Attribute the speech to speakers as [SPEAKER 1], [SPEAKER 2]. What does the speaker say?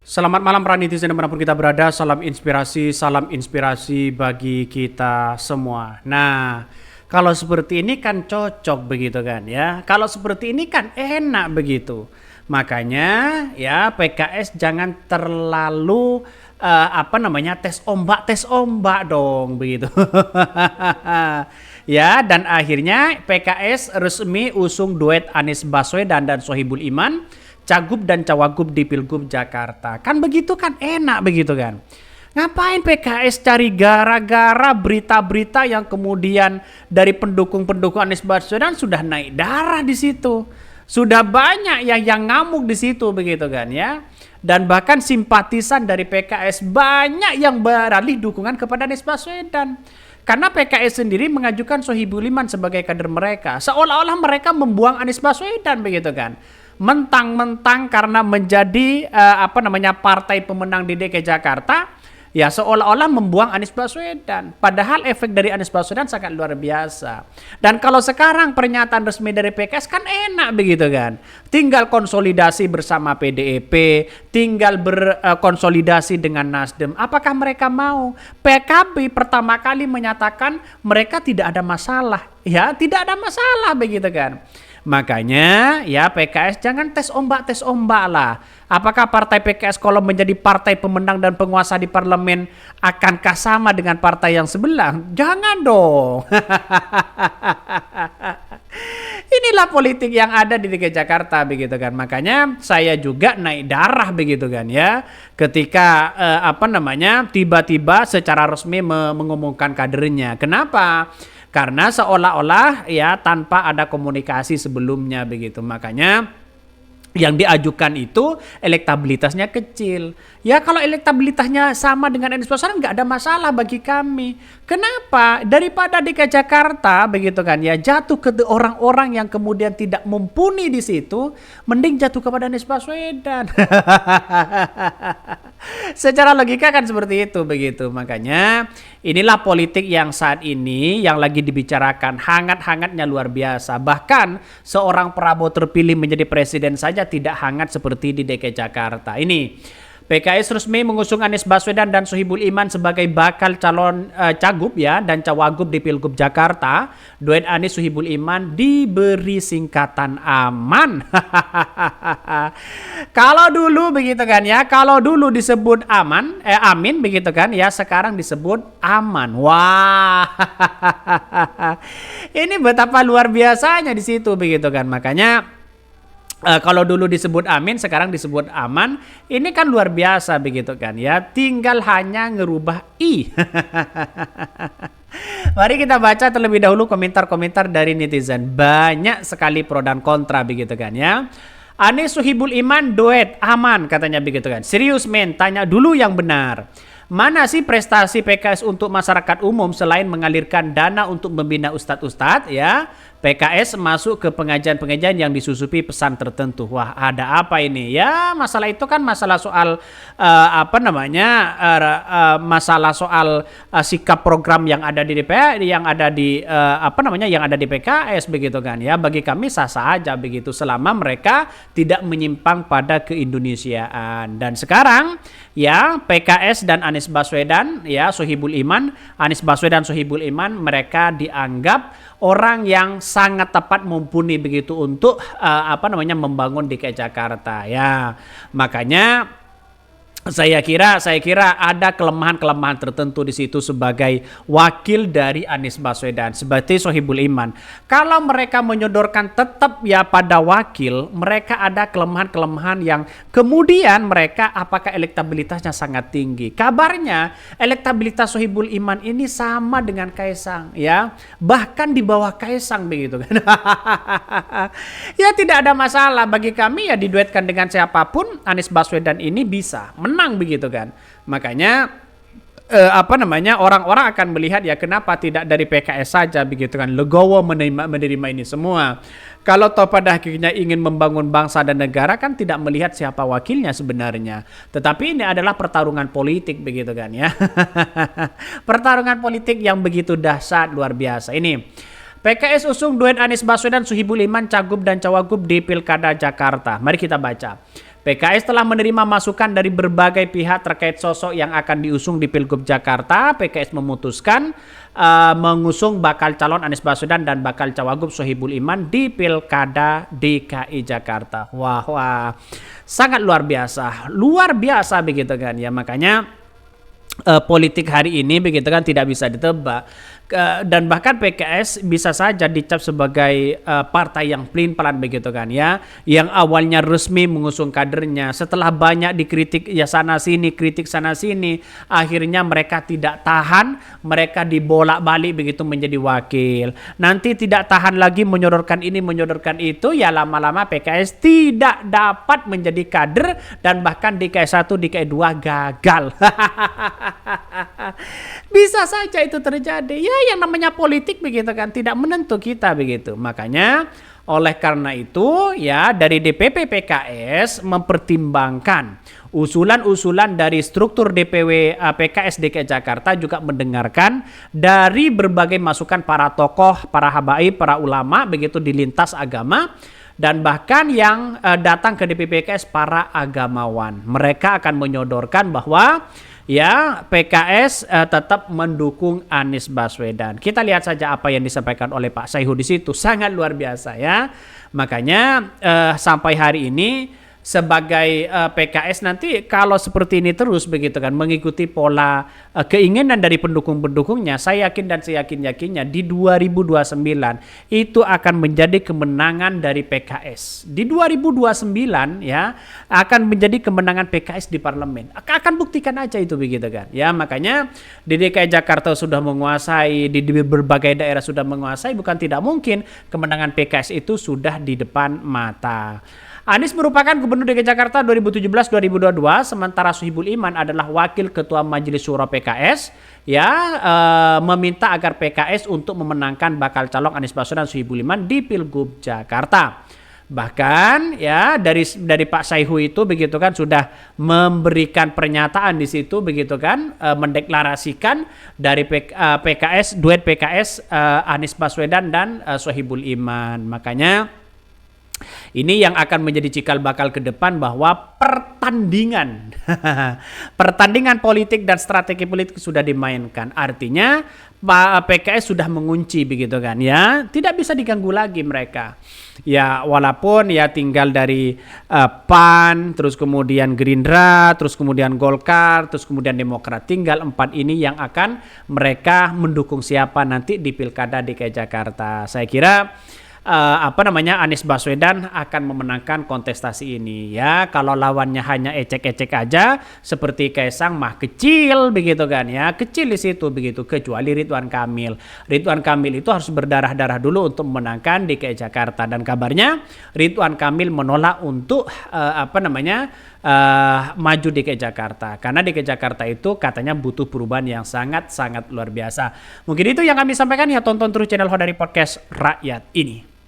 [SPEAKER 1] Selamat malam para netizen dimanapun kita berada, salam inspirasi bagi kita semua. Nah, kalau seperti ini kan cocok begitu kan ya. Kalau seperti ini kan enak begitu. Makanya ya PKS jangan terlalu tes ombak dong begitu. Ya, dan akhirnya PKS resmi usung duet Anies Baswedan dan Sohibul Iman Cagup dan Cawagup di Pilgub Jakarta. Kan begitu kan enak begitu kan. Ngapain PKS cari gara-gara berita-berita yang kemudian dari pendukung-pendukung Anies Baswedan sudah naik darah di situ. Sudah banyak yang ngamuk di situ begitu kan ya. Dan bahkan simpatisan dari PKS banyak yang beralih dukungan kepada Anies Baswedan. Karena PKS sendiri mengajukan Sohibul Iman sebagai kader mereka. Seolah-olah mereka membuang Anies Baswedan begitu kan. Mentang-mentang karena menjadi partai pemenang di DKI Jakarta, ya seolah-olah membuang Anies Baswedan. Padahal efek dari Anies Baswedan sangat luar biasa. Dan kalau sekarang pernyataan resmi dari PKS kan enak begitu kan. Tinggal konsolidasi bersama PDIP, tinggal berkonsolidasi dengan Nasdem. Apakah mereka mau? PKB pertama kali menyatakan mereka tidak ada masalah. Ya, tidak ada masalah begitu kan. Makanya ya PKS jangan tes ombak lah. Apakah partai PKS kalau menjadi partai pemenang dan penguasa di parlemen akankah sama dengan partai yang sebelah? Jangan dong. Inilah politik yang ada di DKI Jakarta begitu kan. Makanya saya juga naik darah begitu kan ya. Ketika tiba-tiba secara resmi mengumumkan kadernya. Kenapa? Karena seolah-olah ya tanpa ada komunikasi sebelumnya begitu. Makanya yang diajukan itu elektabilitasnya kecil. Ya kalau elektabilitasnya sama dengan Anies Baswedan nggak ada masalah bagi kami. Kenapa? Daripada DKI Jakarta begitu kan ya jatuh ke orang-orang yang kemudian tidak mumpuni di situ, mending jatuh kepada Anies Baswedan. Secara logika kan seperti itu begitu. Makanya inilah politik yang saat ini yang lagi dibicarakan hangat-hangatnya luar biasa. Bahkan seorang Prabowo terpilih menjadi presiden saja tidak hangat seperti di DKI Jakarta. Ini PKS resmi mengusung Anies Baswedan dan Sohibul Iman sebagai bakal calon cagup ya dan cawagup di Pilgub Jakarta. Duet Anies Sohibul Iman diberi singkatan AMAN. Kalau dulu begitu kan ya, kalau dulu disebut Amin begitu kan ya, sekarang disebut aman. Wah. Ini betapa luar biasanya di situ begitu kan. Makanya kalau dulu disebut Amin, sekarang disebut aman. Ini kan luar biasa begitu kan ya. Tinggal hanya ngerubah I. Mari kita baca terlebih dahulu komentar-komentar dari netizen. Banyak sekali pro dan kontra begitu kan ya. Anies Sohibul Iman duet aman katanya begitu kan. Serius men, tanya dulu yang benar. Mana sih prestasi PKS untuk masyarakat umum selain mengalirkan dana untuk membina ustadz-ustadz ya? PKS masuk ke pengajian-pengajian yang disusupi pesan tertentu. Wah, ada apa ini? Ya, masalah itu kan masalah soal masalah soal sikap program yang ada di DPR, yang ada di yang ada di PKS begitu kan ya. Bagi kami sah-sah aja begitu selama mereka tidak menyimpang pada keindonesiaan. Dan sekarang ya PKS dan Anies Baswedan ya Sohibul Iman, Anies Baswedan Sohibul Iman mereka dianggap orang yang sangat tepat mumpuni begitu untuk membangun DKI Jakarta ya. Makanya saya kira ada kelemahan-kelemahan tertentu di situ sebagai wakil dari Anies Baswedan seperti Sohibul Iman. Kalau mereka menyodorkan tetap ya pada wakil, mereka ada kelemahan-kelemahan yang kemudian mereka apakah elektabilitasnya sangat tinggi. Kabarnya elektabilitas Sohibul Iman ini sama dengan Kaisang ya, bahkan di bawah Kaisang begitu kan. Ya tidak ada masalah bagi kami ya diduetkan dengan siapapun Anies Baswedan ini bisa menang begitu kan. Makanya orang-orang akan melihat ya kenapa tidak dari PKS saja begitu kan. Legowo menerima ini semua. Kalau toh pada akhirnya ingin membangun bangsa dan negara kan tidak melihat siapa wakilnya sebenarnya. Tetapi ini adalah pertarungan politik begitu kan ya. Pertarungan politik yang begitu dahsyat luar biasa ini. PKS usung duet Anies Baswedan Sohibul Iman Cagup dan Cawagup di Pilkada Jakarta. Mari kita baca. PKS telah menerima masukan dari berbagai pihak terkait sosok yang akan diusung di Pilgub Jakarta. PKS memutuskan mengusung bakal calon Anies Baswedan dan bakal cawagup Sohibul Iman di Pilkada DKI Jakarta. Wah, sangat luar biasa begitu kan ya. Makanya politik hari ini begitu kan tidak bisa ditebak. Dan bahkan PKS bisa saja dicap sebagai partai yang pelin-pelan begitu kan ya, yang awalnya resmi mengusung kadernya, setelah banyak dikritik ya sana sini, kritik sana sini, akhirnya mereka tidak tahan, mereka dibolak-balik begitu menjadi wakil. Nanti tidak tahan lagi menyodorkan ini, menyodorkan itu, ya lama-lama PKS tidak dapat menjadi kader dan bahkan DKI 1, DKI 2 gagal. Bisa saja itu terjadi. Ya, yang namanya politik begitu kan, tidak menentu kita begitu. Makanya oleh karena itu ya dari DPP PKS mempertimbangkan usulan-usulan dari struktur DPW PKS DKI Jakarta, juga mendengarkan dari berbagai masukan para tokoh, para habaib, para ulama begitu di lintas agama, dan bahkan yang datang ke DPP PKS para agamawan. Mereka akan menyodorkan bahwa ya PKS tetap mendukung Anies Baswedan. Kita lihat saja apa yang disampaikan oleh Pak Saihu di situ, sangat luar biasa ya. Makanya sampai hari ini sebagai PKS nanti kalau seperti ini terus begitu kan, mengikuti pola keinginan dari pendukung-pendukungnya, saya yakin dan saya yakin-yakinnya di 2029 itu akan menjadi kemenangan dari PKS. Di 2029 ya akan menjadi kemenangan PKS di parlemen. Akan buktikan aja itu begitu kan. Ya makanya di DKI Jakarta sudah menguasai, di berbagai daerah sudah menguasai, bukan tidak mungkin kemenangan PKS itu sudah di depan mata. Anies merupakan Gubernur DKI Jakarta 2017-2022, sementara Sohibul Iman adalah Wakil Ketua Majelis Syuro PKS, ya meminta agar PKS untuk memenangkan bakal calon Anies Baswedan Sohibul Iman di Pilgub Jakarta. Bahkan ya dari Pak Saihu itu begitu kan sudah memberikan pernyataan di situ begitu kan, mendeklarasikan dari PKS, duet PKS Anies Baswedan dan Sohibul Iman. Makanya ini yang akan menjadi cikal bakal ke depan bahwa pertandingan politik dan strategi politik sudah dimainkan. Artinya PKS sudah mengunci begitu kan ya, tidak bisa diganggu lagi mereka. Ya walaupun ya tinggal dari PAN, terus kemudian Gerindra, terus kemudian Golkar, terus kemudian Demokrat, tinggal 4 ini yang akan mereka mendukung siapa nanti di Pilkada DKI Jakarta. Saya kira Anies Baswedan akan memenangkan kontestasi ini ya. Kalau lawannya hanya ecek-ecek aja seperti Kaisang mah kecil begitu kan ya, kecil di situ begitu, kecuali Ridwan Kamil. Ridwan Kamil itu harus berdarah-darah dulu untuk memenangkan DKI Jakarta, dan kabarnya Ridwan Kamil menolak untuk maju DKI Jakarta karena DKI Jakarta itu katanya butuh perubahan yang sangat-sangat luar biasa. Mungkin itu yang kami sampaikan ya, tonton terus channel Hodari Podcast Rakyat ini.